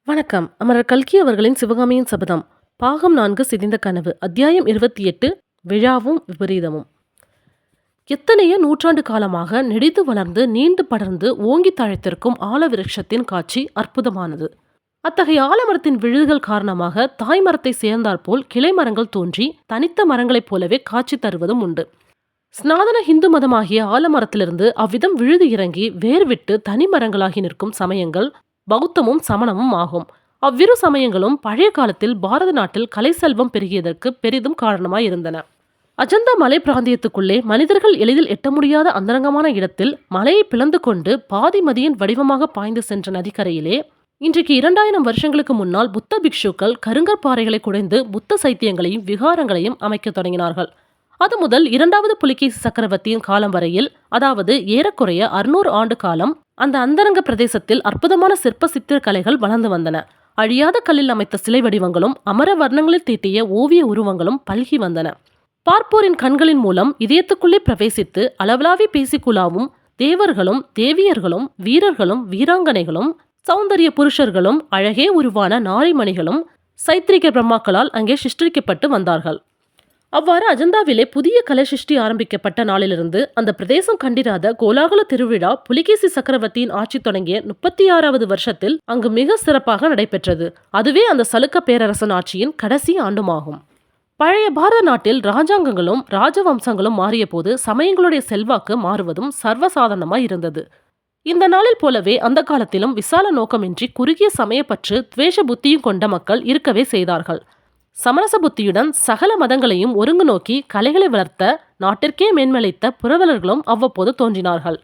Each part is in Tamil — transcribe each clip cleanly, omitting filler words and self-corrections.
வணக்கம். அமரர் கல்கி அவர்களின் சிவகாமியின் சபதம் பாகம் 4 சிதைந்த கனவு அத்தியாயம் 28 விழாவும் விபரீதமும். எத்தனையோ நூற்றாண்டு காலமாக நெடிது வளர்ந்து நீண்டு படர்ந்து ஓங்கி தழைத்திருக்கும் ஆலவிருட்சத்தின் காட்சி அற்புதமானது. அத்தகைய ஆலமரத்தின் விழுதுகள் காரணமாக தாய் மரத்தை சேர்ந்தாற்போல் கிளை மரங்கள் தோன்றி தனித்த மரங்களைப் போலவே காட்சி தருவதும் உண்டு. ஸ்நாதன ஹிந்து மதமாகிய ஆலமரத்திலிருந்து அவ்விதம் விழுது இறங்கி வேர் விட்டு தனி மரங்களாகி நிற்கும் சமயங்கள் பௌத்தமும் சமணமும் ஆகும். அவ்விரு சமயங்களும் பழைய காலத்தில் பாரத நாட்டில் கலை செல்வம் பெருகியதற்கு பெரிதும் காரணமாய் இருந்தன. அஜந்தா மலை பிராந்தியத்துக்குள்ளே மனிதர்கள் எளிதில் எட்ட முடியாத அந்தரங்கமான இடத்தில் மலையை பிளந்து கொண்டு பாதி மதியின் வடிவமாக பாய்ந்து சென்ற நதிக்கரையிலே இன்றைக்கு 2000 வருஷங்களுக்கு முன்னால் புத்த பிக்ஷுக்கள் கருங்கற்பாறைகளை குடைந்து புத்த சைத்தியங்களையும் விகாரங்களையும் அமைக்க தொடங்கினார்கள். அது முதல் இரண்டாவது புலிகேசி சக்கரவர்த்தியின் காலம் வரையில், அதாவது ஏறக்குறைய 600 ஆண்டு காலம், அந்த அந்தரங்க பிரதேசத்தில் அற்புதமான சிற்ப சித்திரக்கலைகள் வளர்ந்து வந்தன. அழியாத கல்லில் அமைத்த சிலை வடிவங்களும் அமர வர்ணங்களில் தீட்டிய ஓவிய உருவங்களும் பல்கி வந்தன. பார்ப்போரின் கண்களின் மூலம் இதயத்துக்குள்ளே பிரவேசித்து அளவலாவி பேசிக்குலாவும் தேவர்களும் தேவியர்களும் வீரர்களும் வீராங்கனைகளும் சௌந்தரிய புருஷர்களும் அழகே உருவான நாரிமணிகளும் சைத்திரிக பிரம்மாக்களால் அங்கே சிருஷ்டிக்கப்பட்டு வந்தார்கள். அவ்வாறு அஜந்தாவிலே புதிய கலை சிருஷ்டி ஆரம்பிக்கப்பட்ட நாளிலிருந்து அந்த பிரதேசம் கண்டிராத கோலாகல திருவிழா புலிகேசி சக்கரவர்த்தியின் ஆட்சி தொடங்கிய 36வது வருஷத்தில் அங்கு மிக சிறப்பாக நடைபெற்றது. அதுவே அந்த சலுக்க பேரரசன் ஆட்சியின் கடைசி ஆண்டுமாகும். பழைய பாரத நாட்டில் ராஜாங்கங்களும் ராஜவம்சங்களும் மாறிய போது சமயங்களுடைய செல்வாக்கு மாறுவதும் சர்வசாதாரணமாய் இருந்தது. இந்த நாளில் போலவே அந்த காலத்திலும் விசால நோக்கமின்றி குறுகிய சமயப்பற்று துவேஷ புத்தியும் கொண்ட மக்கள் இருக்கவே செய்தார்கள். சமரச புத்தியுடன் சகல மதங்களையும் ஒருங்கு நோக்கி கலைகளை வளர்த்த நாட்டிற்கே மேன்மளித்த புரவலர்களும் அவ்வப்போது தோன்றினார்கள்.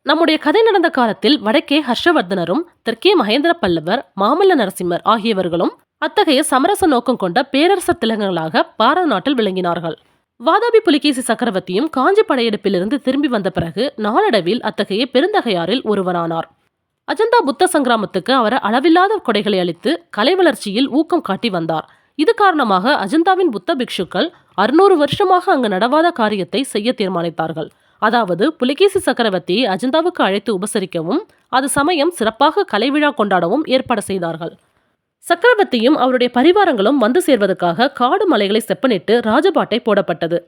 நம்முடைய கதை நடந்த காலத்தில் வடக்கே ஹர்ஷவர்தனரும் தெற்கே மகேந்திர பல்லவர் மாமல்ல நரசிம்மர் ஆகியவர்களும் அத்தகைய சமரச நோக்கம் கொண்ட பேரரசர் திலகங்களாக பாரத நாட்டில் விளங்கினார்கள். வாதாபி புலிகேசி சக்கரவர்த்தியும் காஞ்சி படையெடுப்பிலிருந்து திரும்பி வந்த பிறகு நாளடைவில் அத்தகைய பெருந்தகையாரில் ஒருவரானார். அஜந்தா புத்த சங்கிராமத்துக்கு அவர் அளவில்லாத கொடைகளை அளித்து கலை வளர்ச்சியில் ஊக்கம் காட்டி வந்தார். இது காரணமாக அஜந்தாவின் புத்த பிக்ஷுக்கள் 600 வருஷமாக அங்கு நடவாத காரியத்தை செய்ய தீர்மானித்தார்கள். அதாவது புலிகேசி சக்கரவர்த்தியை அஜந்தாவுக்கு அழைத்து உபசரிக்கவும் அது சமயம் சிறப்பாக கலை விழா கொண்டாடவும் ஏற்பாடு செய்தார்கள். சக்கரவர்த்தியும் அவருடைய பரிவாரங்களும் வந்து சேர்வதற்காக காடு மலைகளை செப்பனிட்டு ராஜபாட்டை போடப்பட்டது.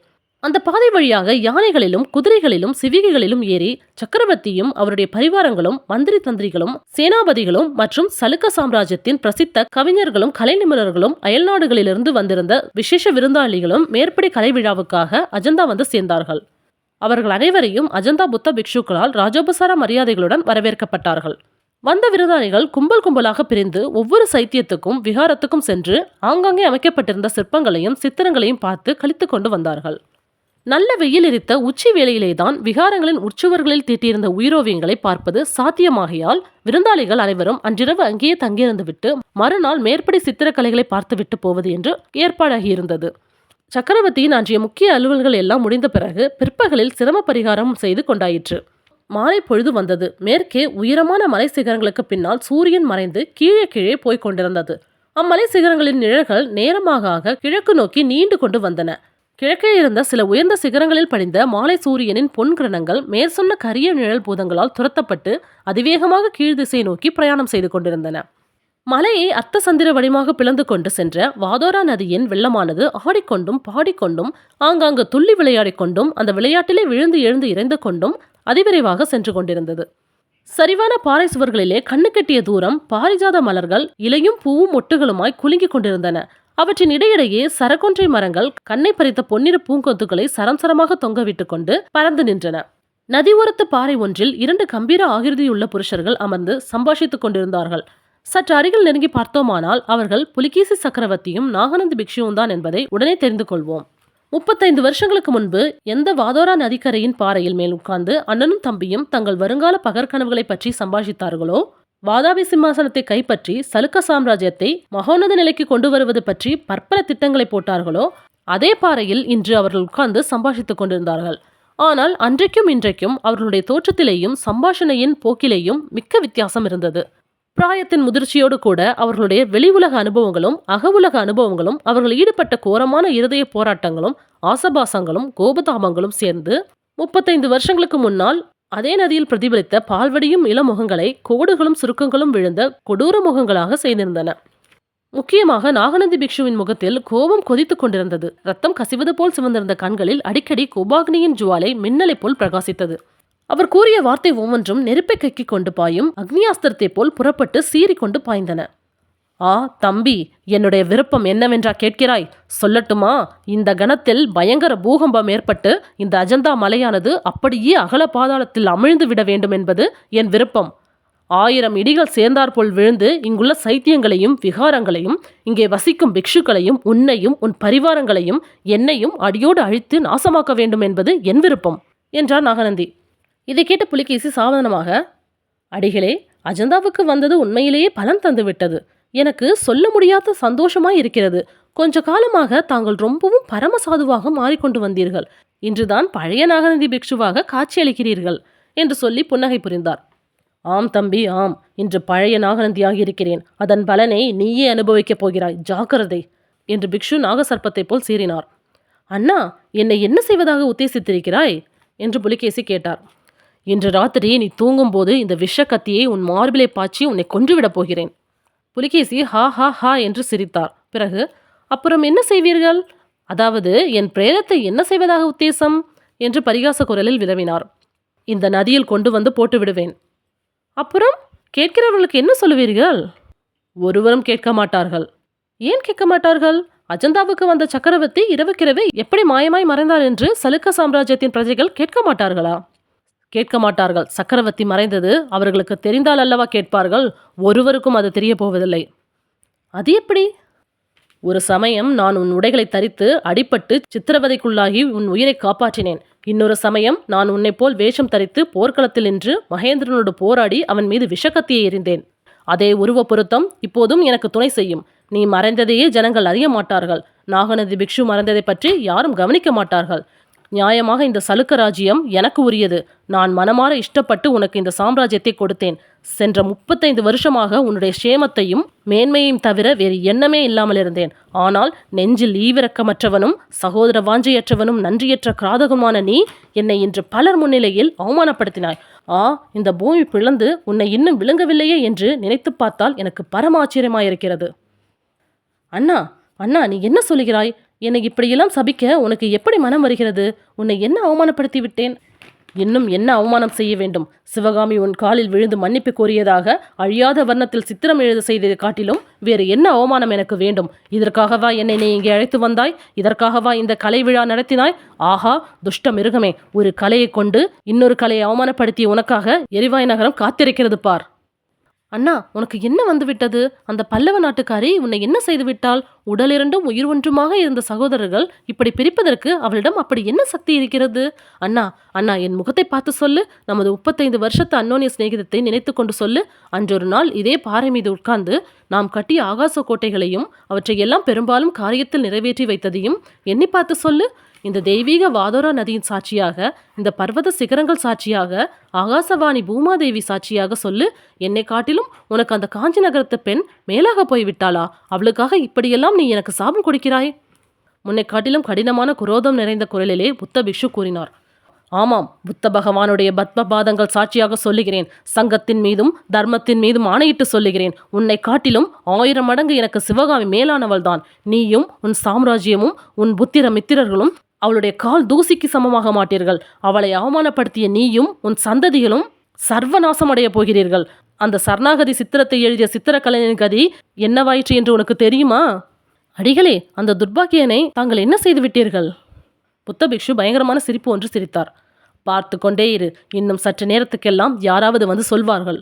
அந்த பாதை வழியாக யானைகளிலும் குதிரைகளிலும் சிவிகைகளிலும் ஏறி சக்கரவர்த்தியும் அவருடைய பரிவாரங்களும் மந்திரி தந்திரிகளும் சேனாபதிகளும் மற்றும் சலுக்க சாம்ராஜ்யத்தின் பிரசித்த கவிஞர்களும் கலை நிபுணர்களும் அயல்நாடுகளிலிருந்து வந்திருந்த விசேஷ விருந்தாளிகளும் மேற்படி கலை விழாவுக்காக அஜந்தா வந்து சேர்ந்தார்கள். அவர்கள் அனைவரையும் அஜந்தா புத்த பிக்ஷுக்களால் ராஜோபசார மரியாதைகளுடன் வரவேற்கப்பட்டார்கள். வந்த விருந்தாளிகள் கும்பல் கும்பலாக பிரிந்து ஒவ்வொரு சைத்தியத்துக்கும் விகாரத்துக்கும் சென்று ஆங்காங்கே அமைக்கப்பட்டிருந்த சிற்பங்களையும் சித்திரங்களையும் பார்த்து கழித்து கொண்டு வந்தார்கள். நல்ல வெயில் எரித்த உச்சி வேளையிலேதான் விகாரங்களின் உற்சுவர்களில் தீட்டியிருந்த உயிரோவியங்களை பார்ப்பது சாத்தியமாகையால் விருந்தாளிகள் அனைவரும் அன்றிரவு அங்கேயே தங்கியிருந்து விட்டு மறுநாள் மேற்படி சித்திரக்கலைகளை பார்த்துவிட்டு போவது என்று ஏற்பாடாகியிருந்தது. சக்கரவர்த்தியின் அன்றைய முக்கிய அலுவல்கள் எல்லாம் முடிந்த பிறகு பிற்பகலில் சிரம பரிகாரம் செய்து கொண்டாயிற்று. மாலை பொழுது வந்தது. மேற்கே உயரமான மலை சிகரங்களுக்கு பின்னால் சூரியன் மறைந்து கீழே கீழே போய்க் கொண்டிருந்தது. அம்மலை சிகரங்களின் நிழல்கள் நேரமாக கிழக்கு நோக்கி நீண்டு கொண்டு வந்தன. கிழக்கே இருந்த சில உயர்ந்த சிகரங்களில் படிந்த மாலை சூரியனின் பொன் கிரணங்கள் மேற்சொன்ன கரிய நிழல் பூதங்களால் துரத்தப்பட்டு அதிவேகமாக கீழ் திசை நோக்கி பிரயாணம் செய்து கொண்டிருந்தன. மலையை அர்த்த சந்திர வடிவமாக பிளந்து கொண்டு சென்ற வாதோரா நதியின் வெள்ளமானது ஆடிக்கொண்டும் பாடிக்கொண்டும் ஆங்காங்கு துள்ளி விளையாடிக் கொண்டும் அந்த விளையாட்டிலே விழுந்து எழுந்து இறைந்து கொண்டும் அதிவிரைவாக சென்று கொண்டிருந்தது. சரிவான பாறை சுவர்களிலே கண்ணு கெட்டிய தூரம் பாரிஜாத மலர்கள் இலையும் பூவும் மொட்டுகளுமாய் குலுங்கிக் கொண்டிருந்தன. அவற்றின் இடையிடையே சரக்கொன்றை மரங்கள் கண்ணை பறித்த பொன்னிற பூங்கொத்துக்களை சரம்சரமாக தொங்கவிட்டு கொண்டு பறந்து நின்றன. நதி ஓரத்து பாறை ஒன்றில் 2 கம்பீர ஆகிருதியுள்ள புருஷர்கள் அமர்ந்து சம்பாஷித்துக் கொண்டிருந்தார்கள். சற்று அருகில் நெருங்கி பார்த்தோமானால் அவர்கள் புலிகேசி சக்கரவர்த்தியும் நாகநந்தி பிக்ஷுவும் தான் என்பதை உடனே தெரிந்து கொள்வோம். 35 வருஷங்களுக்கு முன்பு எந்த வாதோரா நதிக்கரையின் பாறையில் மேல் உட்கார்ந்து அண்ணனும் தம்பியும் தங்கள் வருங்கால பகற்கனவுகளை பற்றி சம்பாஷித்தார்களோ, வாதாபி சிம்மாசனத்தை கைப்பற்றி சலுக்க சாம்ராஜ்யத்தை மகோன்னத நிலைக்கு கொண்டு வருவது பற்றி பற்பல திட்டங்களை போட்டார்களோ, அதே பாறையில் இன்று அவர்கள் உட்கார்ந்து சம்பாஷித்துக் கொண்டிருந்தார்கள். ஆனால் அன்றைக்கும் இன்றைக்கும் அவர்களுடைய தோற்றத்திலேயும் சம்பாஷணையின் போக்கிலேயும் மிக்க வித்தியாசம் இருந்தது. பிராயத்தின் முதிர்ச்சியோடு கூட அவர்களுடைய வெளி உலக அனுபவங்களும் அக உலக அனுபவங்களும் அவர்கள் ஈடுபட்ட கோரமான இருதய போராட்டங்களும் ஆசபாசங்களும் கோபதாபங்களும் சேர்ந்து 35 வருஷங்களுக்கு முன்னால் அதே நதியில் பிரதிபலித்த பால்வடியும் இளமுகங்களை கோடுகளும் சுருக்கங்களும் விழுந்த கொடூர முகங்களாக செய்திருந்தன. முக்கியமாக நாகநந்தி பிக்ஷுவின் முகத்தில் கோபம் கொதித்துக் கொண்டிருந்தது. ரத்தம் கசிவது போல் சிவந்திருந்த கண்களில் அடிக்கடி கோபாக்னியின் ஜுவாலை மின்னலை போல் பிரகாசித்தது. அவர் கூறிய வார்த்தை ஒவ்வொன்றும் நெருப்பை கக்கிக் கொண்டு பாயும் அக்னியாஸ்திரத்தை போல் புறப்பட்டு சீறிக்கொண்டு பாய்ந்தன. ஆ தம்பி, என்னுடைய விருப்பம் என்னவென்றா கேட்கிறாய்? சொல்லட்டுமா? இந்த கணத்தில் பயங்கர பூகம்பம் ஏற்பட்டு இந்த அஜந்தா மலையானது அப்படியே அகல பாதாளத்தில் அமிழ்ந்து விட வேண்டும் என்பது என் விருப்பம். 1000 இடிகள் சேர்ந்தாற்போல் விழுந்து இங்குள்ள சைத்தியங்களையும் விகாரங்களையும் இங்கே வசிக்கும் பிக்ஷுக்களையும் உன்னையும் உன் பரிவாரங்களையும் என்னையும் அடியோடு அழித்து நாசமாக்க வேண்டும் என்பது என் விருப்பம் என்றார் நாகநந்தி. இதை கேட்ட புலிகேசி சாவதானமாக, அடிகளே, அஜந்தாவுக்கு வந்தது உண்மையிலேயே பலன் தந்துவிட்டது. எனக்கு சொல்ல முடியாத சந்தோஷமாய் இருக்கிறது. கொஞ்ச காலமாக தாங்கள் ரொம்பவும் பரமசாதுவாக மாறிக்கொண்டு வந்தீர்கள். இன்றுதான் பழைய நாகநந்தி பிக்ஷுவாக காட்சியளிக்கிறீர்கள் என்று சொல்லி புன்னகை புரிந்தார். ஆம் தம்பி, ஆம். இன்று பழைய நாகநந்தியாக இருக்கிறேன். அதன் பலனை நீயே அனுபவிக்கப் போகிறாய். ஜாக்கிரதை என்று பிக்ஷு நாகசர்ப்பத்தை போல் சீறினார். அண்ணா, என்னை என்ன செய்வதாக உத்தேசித்திருக்கிறாய் என்று புலிகேசி கேட்டார். இன்று ராத்திரி நீ தூங்கும்போது இந்த விஷக்கத்தியை உன் மார்பிலை பாய்ச்சி உன்னை கொன்றுவிடப் போகிறேன். புலிகேசி ஹா ஹா ஹா என்று சிரித்தார். பிறகு, அப்புறம் என்ன செய்வீர்கள்? அதாவது என் பிரேதத்தை என்ன செய்வதாக உத்தேசம் என்று பரிகாச குரலில் விரவினார். இந்த நதியில் கொண்டு வந்து போட்டு விடுவேன். அப்புறம் கேட்கிறவர்களுக்கு என்ன சொல்லுவீர்கள்? ஒருவரும் கேட்க மாட்டார்கள். ஏன் கேட்க மாட்டார்கள்? அஜந்தாவுக்கு வந்த சக்கரவர்த்தி இரவுக்கிரவே எப்படி மாயமாய் மறைந்தார் என்று சலுக்க சாம்ராஜ்யத்தின் பிரஜைகள் கேட்க மாட்டார்களா? கேட்க மாட்டார்கள். சக்கரவர்த்தி மறைந்தது அவர்களுக்கு தெரிந்தால் அல்லவா கேட்பார்கள். ஒருவருக்கும் அது தெரிய போவதில்லை. அது எப்படி? ஒரு சமயம் நான் உன் உடைகளை தரித்து அடிபட்டு சித்திரவதைக்குள்ளாகி உன் உயிரை காப்பாற்றினேன். இன்னொரு சமயம் நான் உன்னை போல் வேஷம் தரித்து போர்க்களத்தில் நின்று மகேந்திரனோடு போராடி அவன் மீது விஷக்கத்தியை எறிந்தேன். அதே உருவ பொருத்தம் இப்போதும் எனக்கு துணை செய்யும். நீ மறைந்ததையே ஜனங்கள் அறிய மாட்டார்கள். நாகநந்தி பிக்ஷு மறைந்ததை பற்றி யாரும் கவனிக்க மாட்டார்கள். நியாயமாக இந்த சலுக்க ராஜ்யம் எனக்கு உரியது. நான் மனமாற இஷ்டப்பட்டு உனக்கு இந்த சாம்ராஜ்யத்தை கொடுத்தேன். சென்ற 35 வருஷமாக உன்னுடைய சேமத்தையும் மேன்மையையும் தவிர வேறு எண்ணமே இல்லாமல் இருந்தேன். ஆனால் நெஞ்சில் ஈவிரக்கமற்றவனும் சகோதர வாஞ்சையற்றவனும் நன்றியற்ற கிராதகமான நீ என்னை இன்று பலர் முன்னிலையில் அவமானப்படுத்தினாய். இந்த பூமி பிளந்து உன்னை இன்னும் விளங்கவில்லையே என்று நினைத்து பார்த்தால் எனக்கு பரமாச்சரியமாயிருக்கிறது. அண்ணா, அண்ணா, நீ என்ன சொல்கிறாய்? என்னை இப்படியெல்லாம் சபிக்க உனக்கு எப்படி மனம் வருகிறது? உன்னை என்ன அவமானப்படுத்தி விட்டேன்? இன்னும் என்ன அவமானம் செய்ய வேண்டும்? சிவகாமி உன் காலில் விழுந்து மன்னிப்பு கோரியதாக அழியாத வர்ணத்தில் சித்திரம் எழுத செய்ததை காட்டிலும் வேறு என்ன அவமானம் எனக்கு வேண்டும்? இதற்காகவா என்னை நீ இங்கே அழைத்து வந்தாய்? இதற்காகவா இந்த கலை விழா நடத்தினாய்? ஆஹா, துஷ்ட மிருகமே! ஒரு கலையை கொண்டு இன்னொரு கலையை அவமானப்படுத்திய உனக்காக எரிவாய் நகரம் காத்திருக்கிறது பார். அண்ணா, உனக்கு என்ன வந்துவிட்டது? அந்த பல்லவ நாட்டுக்காரி உன்னை என்ன செய்து விட்டாள்? உடல் இரண்டும் உயிர் ஒன்றுமாக இருந்த சகோதரர்கள் இப்படி பிரிப்பதற்கு அவளிடம் அப்படி என்ன சக்தி இருக்கிறது? அண்ணா, அண்ணா, என் முகத்தை பார்த்து சொல்லு. நமது 35 வருஷத்து அன்னோனிய சிநேகிதத்தை நினைத்து கொண்டு சொல்லு. அன்றொரு நாள் இதே பாறை மீது உட்கார்ந்து நாம் கட்டிய ஆகாச கோட்டைகளையும் அவற்றையெல்லாம் பெரும்பாலும் காரியத்தில் நிறைவேற்றி வைத்ததையும் எண்ணி பார்த்து சொல்லு. இந்த தெய்வீக வாதோரா நதியின் சாட்சியாக, இந்த பர்வத சிகரங்கள் சாட்சியாக, ஆகாசவாணி பூமாதேவி சாட்சியாக சொல்லு. என்னை காட்டிலும் உனக்கு அந்த காஞ்சி நகரத்து பெண் மேலாக போய்விட்டாளா? அவளுக்காக இப்படியெல்லாம் நீ எனக்கு சாபம் கொடுக்கிறாய். முன்னை காட்டிலும் கடினமான குரோதம் நிறைந்த குரலிலே புத்த பிக்ஷு கூறினார். ஆமாம், புத்த பகவானுடைய பத்ம பாதங்கள் சாட்சியாக சொல்லுகிறேன். சங்கத்தின் மீதும் தர்மத்தின் மீதும் ஆணையிட்டு சொல்லுகிறேன். உன்னை காட்டிலும் 1000 மடங்கு எனக்கு சிவகாமி மேலானவள் தான். நீயும் உன் சாம்ராஜ்யமும் உன் புத்திர மித்திரர்களும் அவளுடைய கால் தூசிக்கு சமமாக மாட்டீர்கள். அவளை அவமானப்படுத்திய நீயும் உன் சந்ததிகளும் சர்வநாசம் அடைய போகிறீர்கள். அந்த சரணாகதி சித்திரத்தை எழுதிய சித்திரக்கலைஞனின் கதி என்னவாயிற்று என்று உனக்கு தெரியுமா? அடிகளே, அந்த துர்பாக்கியனை தாங்கள் என்ன செய்து விட்டீர்கள்? புத்த பிக்ஷு பயங்கரமான சிரிப்பு ஒன்று சிரித்தார். பார்த்து கொண்டே இரு, இன்னும் சற்று நேரத்துக்கெல்லாம் யாராவது வந்து சொல்வார்கள்.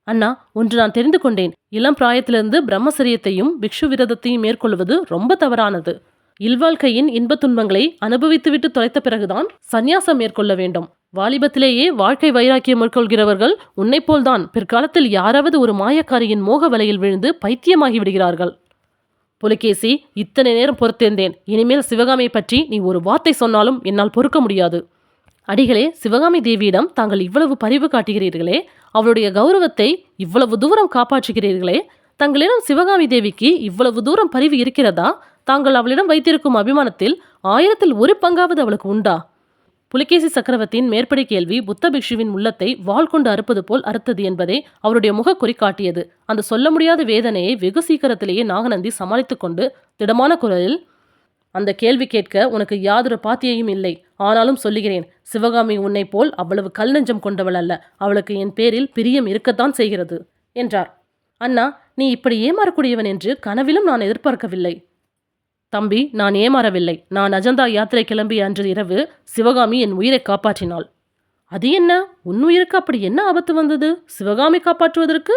அண்ணா, ஒன்று நான் தெரிந்து கொண்டேன். இளம் பிராயத்திலிருந்து பிரம்மசரியத்தையும் பிக்ஷு விரதத்தையும் மேற்கொள்வது ரொம்ப தவறானது. இல்வாழ்க்கையின் இன்பத் துன்பங்களை அனுபவித்துவிட்டு தொலைத்த பிறகுதான் சந்நியாசம் மேற்கொள்ள வேண்டும். வாலிபத்திலேயே வாழ்க்கை வைராக்கியம் மேற்கொள்கிறவர்கள் உன்னை போல்தான் பிற்காலத்தில் யாராவது ஒரு மாயக்காரியின் மோக வலையில் விழுந்து பைத்தியமாகி விடுகிறார்கள். புலிகேசி, இத்தனை நேரம் பொறுத்திருந்தேன். இனிமேல் சிவகாமியை பற்றி நீ ஒரு வார்த்தை சொன்னாலும் என்னால் பொறுக்க முடியாது. அடிகளே, சிவகாமி தேவியிடம் தாங்கள் இவ்வளவு பரிவு காட்டுகிறீர்களே, அவளுடைய கௌரவத்தை இவ்வளவு தூரம் காப்பாற்றுகிறீர்களே, தங்களிடம் சிவகாமி தேவிக்கு இவ்வளவு தூரம் பரிவு இருக்கிறதா? தாங்கள் அவளிடம் வைத்திருக்கும் அபிமானத்தில் 1000ல் 1 பங்காவது அவளுக்கு உண்டா? புலிகேசி சக்கரவர்த்தியின் மேற்படி கேள்வி புத்த பிக்ஷுவின் உள்ளத்தை வாள் கொண்டு அறுப்பது போல் அறுத்தது என்பதை அவருடைய முகக்குறி காட்டியது. அந்த சொல்ல முடியாத வேதனையை வெகு சீக்கிரத்திலேயே நாகநந்தி சமாளித்துக் கொண்டு திடமான குரலில், அந்த கேள்வி கேட்க உனக்கு யாதொரு பாத்தியையும் இல்லை. ஆனாலும் சொல்லுகிறேன், சிவகாமி உன்னை போல் அவ்வளவு கல் நெஞ்சம் கொண்டவள் அல்ல. அவளுக்கு என் பேரில் பிரியம் இருக்கத்தான் செய்கிறது என்றார். அண்ணா, நீ இப்படி ஏமாறக்கூடியவன் என்று கனவிலும் நான் எதிர்பார்க்கவில்லை. தம்பி, நான் ஏமாறவில்லை. நான் அஜந்தா யாத்திரை கிளம்பிய அன்று இரவு சிவகாமி என் உயிரை காப்பாற்றினாள். அது என்ன? உன் உயிருக்கு அப்படி என்ன ஆபத்து வந்தது சிவகாமி காப்பாற்றுவதற்கு?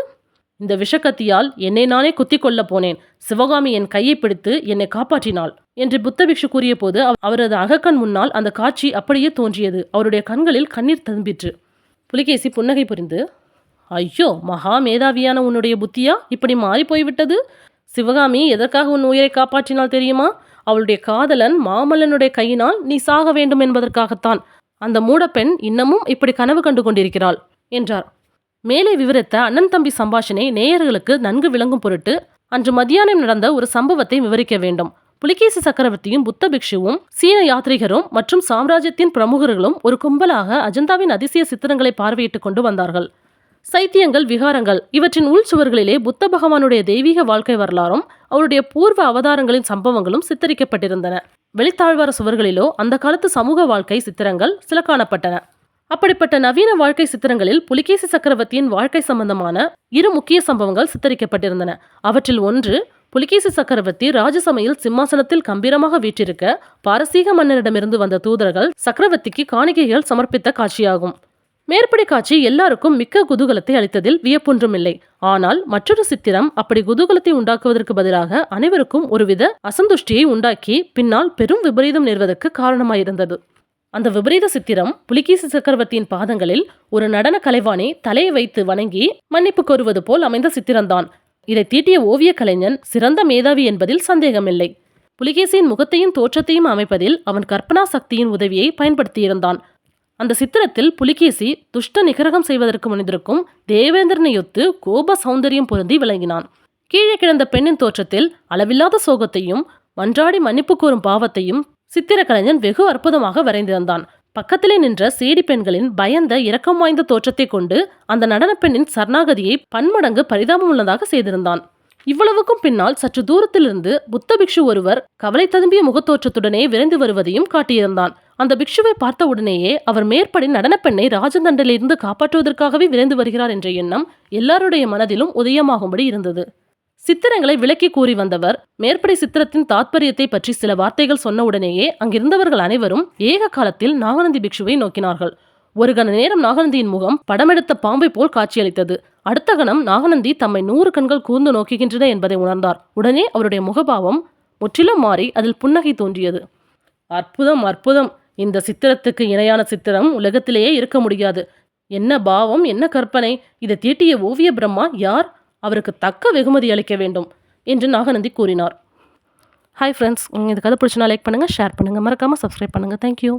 இந்த விஷக்கத்தியால் என்னை நானே குத்திக் கொள்ள போனேன். சிவகாமி என் கையை பிடித்து என்னை காப்பாற்றினாள் என்று புத்தபிக்ஷு கூறிய போது அவரது அகக்கண் முன்னால் அந்த காட்சி அப்படியே தோன்றியது. அவருடைய கண்களில் கண்ணீர் ததும்பிற்று. புலிகேசி புன்னகை புரிந்து, ஐயோ, மகா மேதாவியான உன்னுடைய புத்தியா இப்படி மாறி போய்விட்டது? சிவகாமி எதற்காக உன் உயிரை காப்பாற்றினால் தெரியுமா? அவளுடைய காதலன் மாமல்லனுடைய கையினால் நீ சாக வேண்டும் என்பதற்காகத்தான். அந்த மூடப்பெண் இன்னமும் இப்படி கனவு கண்டு கொண்டிருக்கிறாள் என்றார். மேலே விவரித்த அண்ணன் தம்பி சம்பாஷணை நேயர்களுக்கு நன்கு விளங்கும் பொருட்டு அன்று மத்தியானம் நடந்த ஒரு சம்பவத்தை விவரிக்க வேண்டும். புலிகேசி சக்கரவர்த்தியும் புத்த பிக்ஷுவும் சீன யாத்ரிகரும் மற்றும் சாம்ராஜ்யத்தின் பிரமுகர்களும் ஒரு கும்பலாக அஜந்தாவின் அதிசய சித்திரங்களை பார்வையிட்டுக் கொண்டு வந்தார்கள். சைத்தியங்கள், விகாரங்கள் இவற்றின் உள் சுவர்களிலே புத்த பகவானுடைய தெய்வீக வாழ்க்கை வரலாறும் அவருடைய பூர்வ அவதாரங்களின் சம்பவங்களும் சித்தரிக்கப்பட்டிருந்தன. வெளித்தாழ்வார சுவர்களிலோ அந்த காலத்து சமூக வாழ்க்கை சித்திரங்கள் சில காணப்பட்டன. அப்படிப்பட்ட நவீன வாழ்க்கை சித்திரங்களில் புலிகேசி சக்கரவர்த்தியின் வாழ்க்கை சம்பந்தமான 2 முக்கிய சம்பவங்கள் சித்தரிக்கப்பட்டிருந்தன. அவற்றில் ஒன்று, புலிகேசி சக்கரவர்த்தி ராஜசபையில் சிம்மாசனத்தில் கம்பீரமாக வீற்றிருக்க பாரசீக மன்னரிடமிருந்து வந்த தூதர்கள் சக்கரவர்த்திக்கு காணிக்கைகள் சமர்ப்பித்த காட்சியாகும். மேற்படி காட்சி எல்லாருக்கும் மிக்க குதூகலத்தை அளித்ததில் வியப்பொன்றுமில்லை. ஆனால் மற்றொரு சித்திரம் அப்படி குதூகலத்தை உண்டாக்குவதற்கு பதிலாக அனைவருக்கும் ஒருவித அசந்துஷ்டியை உண்டாக்கி பின்னால் பெரும் விபரீதம் நேர்வதற்கு காரணமாயிருந்தது. அந்த விபரீத சித்திரம் புலிகேசி சக்கரவர்த்தியின் பாதங்களில் ஒரு நடன கலைவாணி தலையை வைத்து வணங்கி மன்னிப்பு கோருவது போல் அமைந்த சித்திரம்தான். இதை தீட்டிய ஓவிய கலைஞன் சிறந்த மேதாவி என்பதில் சந்தேகமில்லை. புலிகேசியின் முகத்தையும் தோற்றத்தையும் அமைப்பதில் அவன் கற்பனா சக்தியின் உதவியை பயன்படுத்தியிருந்தான். அந்த சித்திரத்தில் புலிகேசி துஷ்ட நிகரகம் செய்வதற்கு முனைந்திருக்கும் தேவேந்திரனையொத்து கோப சௌந்தரியம் பொருந்தி விளங்கினான். கீழே கிடந்த பெண்ணின் தோற்றத்தில் அளவில்லாத சோகத்தையும் மன்றாடி மன்னிப்பு கோரும் பாவத்தையும் சித்திர கலைஞன் வெகு அற்புதமாக வரைந்திருந்தான். பக்கத்திலே நின்ற சேடி பெண்களின் பயந்த இரக்கம் வாய்ந்த தோற்றத்தை கொண்டு அந்த நடன பெண்ணின் சரணாகதியை பன்மடங்கு பரிதாபம் உள்ளதாக செய்திருந்தான். இவ்வளவுக்கும் பின்னால் சற்று தூரத்திலிருந்து புத்த பிக்ஷு ஒருவர் கவலை ததும்பிய முகத்தோற்றத்துடனே விரைந்து வருவதையும் காட்டியிருந்தான். அந்த பிக்ஷுவை பார்த்த உடனேயே அவர் மேற்படி நடனப்பெண்ணை ராஜதண்டலிருந்து காப்பாற்றுவதற்காகவே விரைந்து வருகிறார் என்ற எண்ணம் எல்லாருடைய மனதிலும் உதயமாகும்படி இருந்தது. சித்திரங்களை விளக்கி கூறி வந்தவர் மேற்படி சித்திரத்தின் தாத்பரியத்தை பற்றி சில வார்த்தைகள் சொன்ன உடனேயே அங்கிருந்தவர்கள் அனைவரும் ஏக காலத்தில் நாகநந்தி பிக்ஷுவை நோக்கினார்கள். ஒரு கண நேரம் நாகநந்தியின் முகம் படமெடுத்த பாம்பை போல் காட்சியளித்தது. அடுத்த கணம் நாகநந்தி தம்மை 100 கண்கள் கூர்ந்து நோக்குகின்றன என்பதை உணர்ந்தார். உடனே அவருடைய முகபாவம் முற்றிலும் மாறி அதில் புன்னகை தோன்றியது. அற்புதம், அற்புதம்! இந்த சித்திரத்துக்கு இணையான சித்திரம் உலகத்திலேயே இருக்க முடியாது. என்ன பாவம், என்ன கற்பனை! இதை தீட்டிய ஓவிய பிரம்மா யார்? அவருக்கு தக்க வெகுமதி அளிக்க வேண்டும் என்று நாகநந்தி கூறினார். ஹாய் ஃப்ரெண்ட்ஸ், இந்த கதை பிடிச்சினா லைக் பண்ணுங்கள், ஷேர் பண்ணுங்கள், மறக்காமல் சப்ஸ்கிரைப் பண்ணுங்கள். தேங்க்யூ.